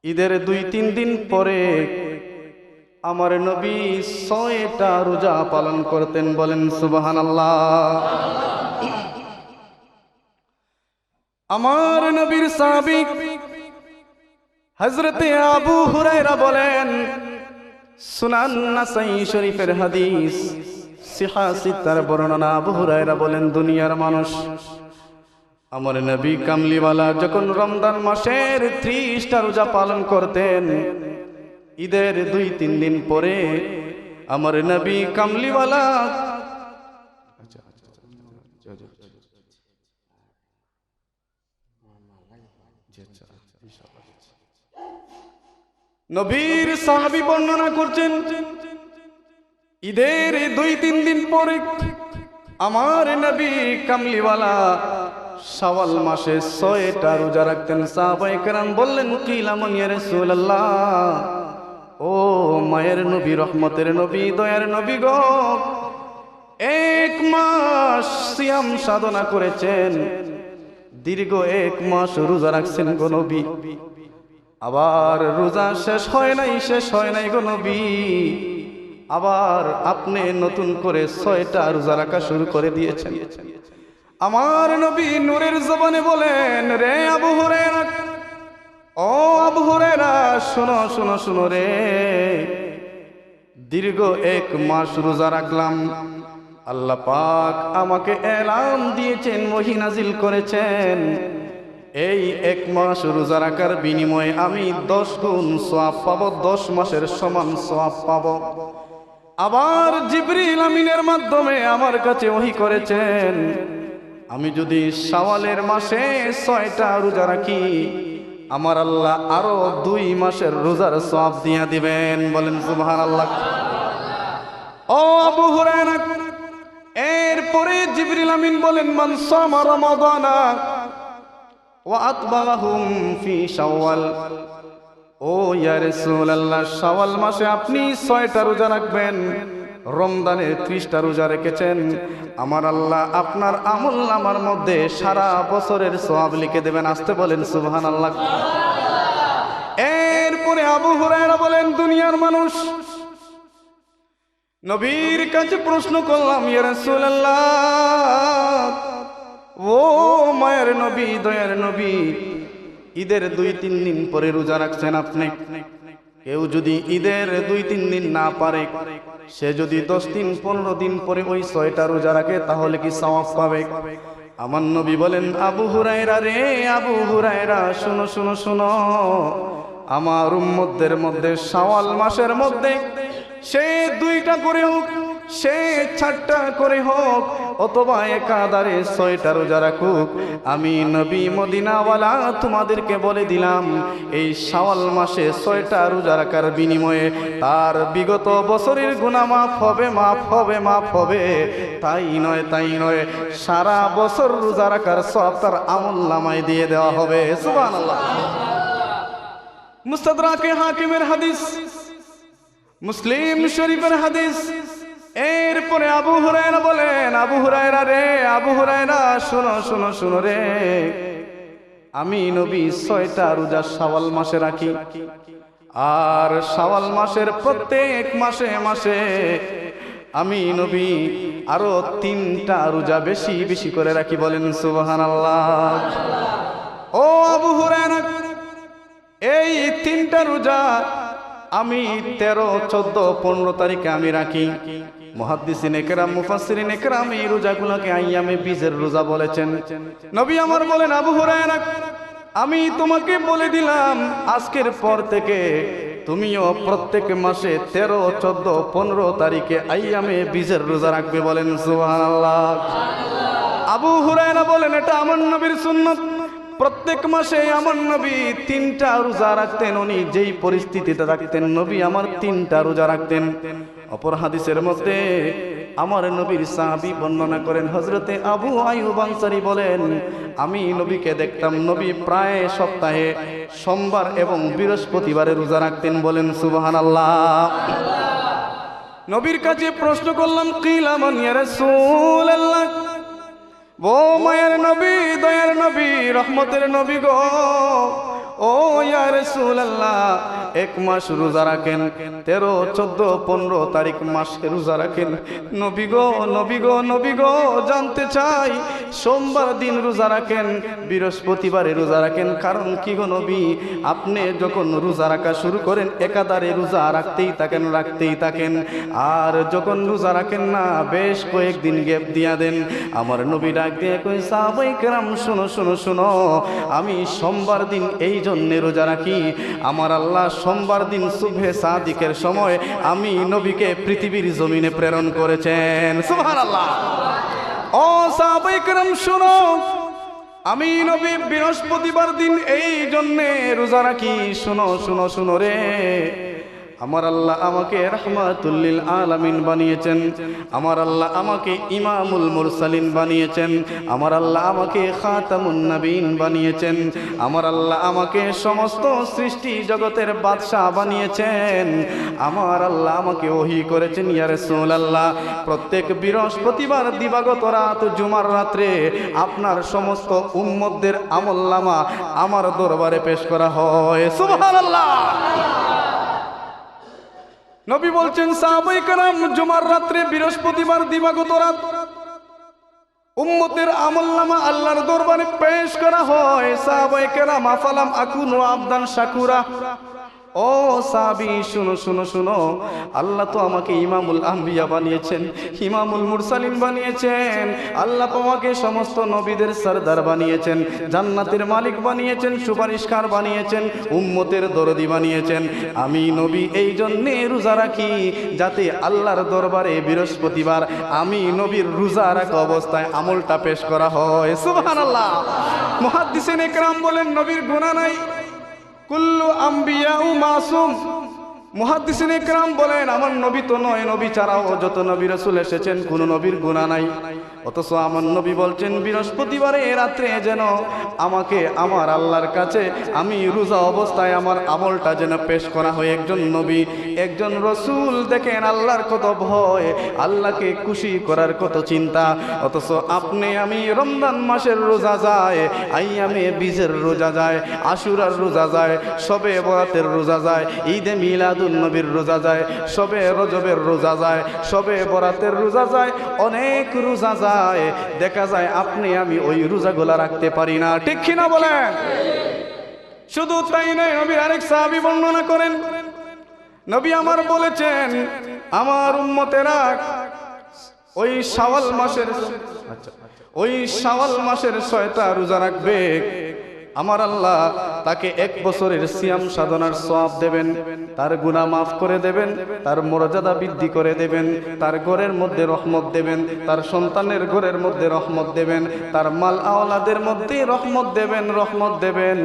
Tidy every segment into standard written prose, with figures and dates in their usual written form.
ঈদের 2-3 দিন পরে আমার নবী 6টা রোজা পালন করতেন। বলেন সুবহানাল্লাহ। আমার নবীর সাহাবী হযরতে আবু হুরায়রা বলেন, সুনান নাসাই শরীফের হাদিস, সিহা সিত্তার বর্ণনা। আবু হুরায়রা বলেন, দুনিয়ার মানুষ আমার নবী কামলিওয়ালা যখন রমজান মাসের 30টা রোজা পালন করতেন, ঈদের 2-3 দিন পরে আমার নবী কামলিওয়ালা নবীর সাহাবী বর্ণনা করছেন, ঈদের 2-3 দিন পরে আমার নবী কামলিওয়ালা শাওয়াল মাসে 6টা রোজা রাখতেন। সাহাবায়ে কেরাম বললেন, কিলামন ইয়া রাসূলুল্লাহ, ও মায়ের নবী, রহমতের নবী, দয়ার নবী গো, 1 মাস সিয়াম সাধনা করেছেন, দীর্ঘ 1 মাস রোজা রাখছেন গো নবী, আবার রোজা শেষ হয় নাই গো নবী, আবার আপনি নতুন করে 6টা রোজা রাখা শুরু করে দিয়েছেন। আমার নবী নূরের জবানে বলেন, রে আবু হুরায়রা, ও আবু হুরায়রা, শোনো শোনো শোনো রে, দীর্ঘ 1 মাস রোজা রাখলাম, আল্লাহ পাক আমাকে এলান দিয়েছেন, ওহী নাজিল করেছেন, এই 1 মাস রোজা রাখার বিনিময়ে আমি 10 গুণ সওয়াব পাবো, 10 মাসের সমান সওয়াব পাবো। আবার জিবরিল আমিনের মাধ্যমে আমার কাছে ওহী করেছেন, আমি যদি শাওয়ালের মাসে 6টা রোজা রাখি, আমার আল্লাহ আরো 2 মাসের রোজার সওয়াব দিয়া দিবেন। বলেন সুবহানাল্লাহ। ও আবু হুরায়রা, এরপরে জিবরিল আমিন বলেন, মান সামা রমাদানা ওয়া আতবাহুম ফি শাওয়াল, ও ইয়া রাসূলুল্লাহ, শাওয়াল মাসে আপনি 6টা রোজা রাখবেন, রমজানে 30টা রোজা রেখেছেন, আমার আল্লাহ আপনার আমল নামার মধ্যে সারা বছরের সওয়াব লিখে দেবেন। আসতে বলেন সুবহানাল্লাহ। এরপরে আবু হুরায়রা বলেন, দুনিয়ার মানুষ, নবীর কাছে প্রশ্ন করলাম, ইয়া রাসূলুল্লাহ, ও মায়ের নবী, দয়ার নবী, ঈদের 2-3 দিন পরে রোজা রাখছেন আপনি, কেউ যদি ঈদের 2-3 দিন না পারে, সে যদি 10 দিন 15 দিন পরে ওই 6টা রোজা রাখে, তাহলে কি সওয়াব পাবে? আমার নবী বলেন, আবু হুরায়রা রে, আবু হুরায়রা, শোনো শোনো শোনো, আমার উম্মতদের মধ্যে শাওয়াল মাসের মধ্যে সে 2টা করে হোক, সে 4টা করে হোক, অথবা একাধারে 6টা রোজা রাখুক, আমি নবী মদিনাওয়ালা তোমাদেরকে বলে দিলাম, এই শাওয়াল মাসে 6টা রোজা রাখার বিনিময়ে তার বিগত বছরের গুনাহ মাফ হবে, মাফ হবে, মাফ হবে। তাই নয়, সারা বছর রোজা রাখার সওয়াব তার আমলনামায় দিয়ে দেওয়া হবে। সুবহানাল্লাহ। মুস্তাদরাকে হাকিমের হাদিস, মুসলিম শরীফের হাদিস। এরপরে আবু হুরায়রা বলেন, আবু হুরায়রা রে, আবু হুরায়রা, শোনো শোনো শোনো রে, আমি নবী 6টা রোজা শাওয়াল মাসে রাখি, আর শাওয়াল মাসের প্রত্যেক মাসে মাসে আমি নবী আরো 3টা রোজা বেশি বেশি করে রাখি। বলেন সুবহানাল্লাহ। ও আবু হুরায়রা, এই 3টা রোজা আমি 13, 14, 15 তারিখে আমি রাখি। মুহাদ্দিসিনে কেরাম, মুফাসসিরিনে কেরাম এই রোজাগুলোকে আইয়ামে বীজের রোজা বলেছেন। নবী আমার বলেন, আবু হুরায়রা, আমি তোমাকে বলে দিলাম, আজকের পর থেকে তুমিও প্রত্যেক মাসে 13, 14, 15 তারিখে আইয়ামে বীজের রোজা রাখবে। বলেন সুবহানাল্লাহ। আবু হুরায়রা বলেন, এটা আমার নবীর সুন্নাত। প্রত্যেক মাসে আমার নবী 3টা রোজা রাখতেন। উনি যেই পরিস্থিতিতে রাখতেন, নবী আমার 3টা রোজা রাখতেন। অপর হাদিসের মধ্যে আমার নবীর সাহাবী বর্ণনা করেন, হযরতে আবু আইয়ুব আনসারী বলেন, আমি নবীকে দেখতাম, নবী প্রায় সপ্তাহে সোমবার এবং বৃহস্পতিবারে রোজা রাখতেন। বলেন সুবহানাল্লাহ। নবীর কাছে প্রশ্ন করলাম, কিলামান ইয়া রাসূলুল্লাহ, ও মায়ের নবী, দয়ার নবী, রহমতের নবী গো, ও ইয়া রাসূলুল্লাহ, 1 মাস রোজা রাখেন, 13, 14, 15 তারিখ মাসে রোজা রাখেন। নবী গো, নবী গো, নবী গো, জানতে চাই সোমবার দিন রোজা রাখেন, বৃহস্পতিবারে রোজা রাখেন, কারণ কি গো নবী? আপনি যখন রোজা রাখা শুরু করেন একাধারে রোজা রাখতেই থাকেন, আর যখন রোজা রাখেন না বেশ কয়েকদিন গ্যাপ দিয়া দেন। আমার নবী ডাক দিয়ে কই, সাহাবায়ে কেরাম শোনো শোনো শোনো, আমি সোমবার দিন এই জন্য রোজা রাখি, আমার আল্লাহ সোমবার দিন সুবহে সাদিকের সময় আমি নবীকে পৃথিবীর জমিনে প্রেরণ করেছেন। সুবহানাল্লাহ। ও সাহাবায়ে কেরাম শোনো, আমি নবী বৃহস্পতিবার দিন এই জন্যে রোজা রাখি। শোনো শোনো শোনো রে, আমার আল্লাহ আমাকে রাহমাতুল লিল আলামিন বানিয়েছেন, আমার আল্লাহ আমাকে ইমামুল মুরসালিন বানিয়েছেন, আমার আল্লাহ আমাকে খাতামুন নবীন বানিয়েছেন, আমার আল্লাহ আমাকে সমস্ত সৃষ্টি জগতের বাদশাহ বানিয়েছেন, আমার আল্লাহ আমাকে ওহী করেছেন। ইয়া রাসূলুল্লাহ, প্রত্যেক বৃহস্পতিবার দিবাগত রাত জুমার রাত্রে আপনার সমস্ত উম্মতদের আমলনামা আমার দরবারে পেশ করা হয়। সুবহানাল্লাহ। নবী বলছেন, সাহাবায়ে কেরাম জুমার রাত্রে বৃহস্পতিবার দিবাগত রাত উম্মতের আমলনামা আল্লাহর দরবারে পেশ করা হয়। সাহাবায়ে কেরাম, আফালাম আকুনু আবদান শাকুরা, ও সাহাবী শুনো শুনো শুনো, আল্লাহ তো আমাকে ইমামুল আম্বিয়া বানিয়েছেন, ইমামুল মুরসালিন বানিয়েছেন, আল্লাহ আমাকে সমস্ত নবীদের সরদার বানিয়েছেন, জান্নাতের মালিক বানিয়েছেন, সুপারিশকার বানিয়েছেন, উম্মতের দরদি বানিয়েছেন। আমি নবী এই জন্যে রোজা রাখি যাতে আল্লাহর দরবারে বৃহস্পতিবার আমি নবীর রোজা রাখা অবস্থায় আমলটা পেশ করা হয়। সুবহানাল্লাহ। মুহাদ্দিসিন ইকরাম বলেন, নবীর গুনাহ নাই, কুল্লু আম্বিয়াউ মাসুম। মুহাদ্দিসিন ইকরাম বলেন, আমার নবী তো নয়, নবী ছাড়াও যত নবী রাসূল এসেছেন কোন নবীর গুনাহ নাই, অথচ আমার নবী বলছেন বৃহস্পতিবারে রাত্রে যেন আমাকে আমার আল্লাহর কাছে আমি রোজা অবস্থায় আমার আমলটা যেন পেশ করা হয়। একজন নবী, একজন রাসূল, দেখেন আল্লাহর কত ভয়, আল্লাহকে খুশি করার কত চিন্তা, অথচ আপনি আমি রমজান মাসের রোজা যায়, আইয়ামে বীজের রোজা যায়, আশুরার রোজা যায়, শবে বরাতের রোজা যায়, ঈদে মিলাদুন নবীর রোজা যায়, শবে রজবের রোজা যায়, শবে বরাতের রোজা যায়, অনেক রোজা যায়, দেখা যায় আপনি আমি ওই রোজাগুলা রাখতে পারি না। ঠিক কিনা বলেন? শুধু তাই নয়, নবীর আরেক সাহাবী বর্ণনা করেন, নবী আমার বলেছেন, আমার উম্মতেরা ওই শাওয়াল মাসের 6টা রোজা রাখবে, আমার আল্লাহ তাকে 1 বছরের সিয়াম সাধনার সওয়াব দেবেন, তার গুনাহ মাফ করে দেবেন, তার মর্যাদা বৃদ্ধি করে দেবেন, তার ঘরের মধ্যে রহমত দেবেন, তার সন্তানের ঘরের মধ্যে রহমত দেবেন, তার মাল আওলাদের মধ্যে রহমত দেবেন।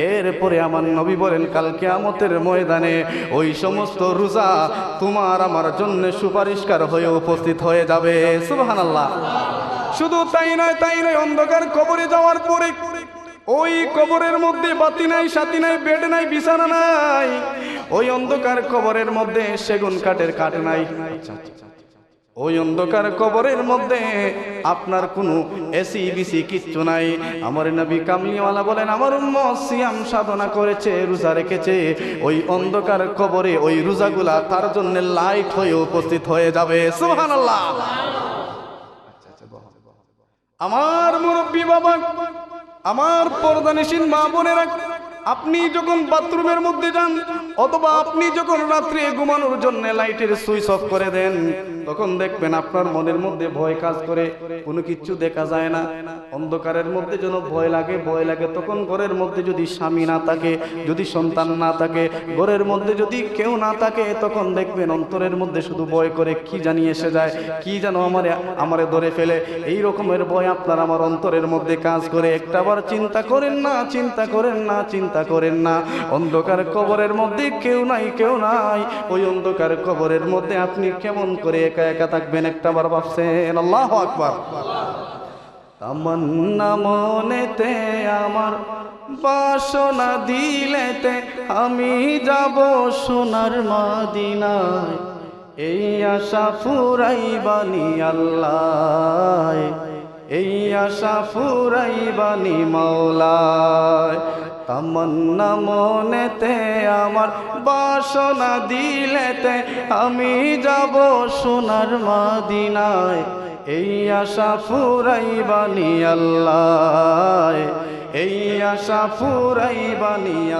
এরপরে আমার নবী বলেন, কাল কিয়ামতের ময়দানে ওই সমস্ত রোজা তোমার আমার জন্য সুপারিশকার হয়ে উপস্থিত হয়ে যাবে। সুবহানাল্লাহ। শুধু তাই নয়, অন্ধকার কবরে যাওয়ার পরে ওই কবরের মধ্যে বাতি নাই, সাথী নাই, বেড নাই, বিছানা নাই, ওই অন্ধকার কবরের মধ্যে সেগুন কাঠের কাঠ নাই, ওই অন্ধকার কবরের মধ্যে আপনার কোনো এসি বিসি কিচ্ছু নাই। আমার নবী কামলিওয়ালা বলেন, আমার উম্মত সিয়াম সাধনা করেছে, রোজা রেখেছে, ওই অন্ধকার কবরে ওই রোজাগুলা তার জন্য লাইট হয়ে উপস্থিত হয়ে যাবে। সুবহানাল্লাহ। আমার মুরব্বী বাবা, আমার পর্দানিসীন মা বোনেরা, আপনি যখন বাথরুমের মধ্যে যান অথবা আপনি যখন রাত্রে ঘুমানোর জন্য লাইটের সুইচ অফ করে দেন, তখন দেখবেন আপনার মনের মধ্যে ভয় কাজ করে, কোনো কিছু দেখা যায় না, অন্ধকারের মধ্যে যেন ভয় লাগে। তখন ঘরের মধ্যে যদি স্বামী না থাকে, যদি সন্তান না থাকে, ঘরের মধ্যে যদি কেউ না থাকে, তখন দেখবেন অন্তরের মধ্যে শুধু ভয় করে, কি জানি এসে যায়, কি যেন আমারে ধরে ফেলে, এই রকমের ভয় আপনার আমার অন্তরের মধ্যে কাজ করে। একটাবার চিন্তা করেন না, অন্ধকার কবরের মধ্যে কেউ নাই, ওই অন্ধকার কবরের মধ্যে আপনি কেমন করে একা একা থাকবেন, একটাবার ভাবছেন? আল্লাহু আকবার। তামান্না মনেতে আমার, বাসনা দিলেতে আমি যাব সোনার মদিনায়, এই আশা ফুরাইবানি আল্লাহ, এই আশা ফুরাইবানি মাওলায়। তামান্না মনেতে আমার বাসনা দিলেতে আমি যাব সোনার মদিনায় এই আশা ফুরাইবানি আল্লাহ এই আশা ফুরাইবানি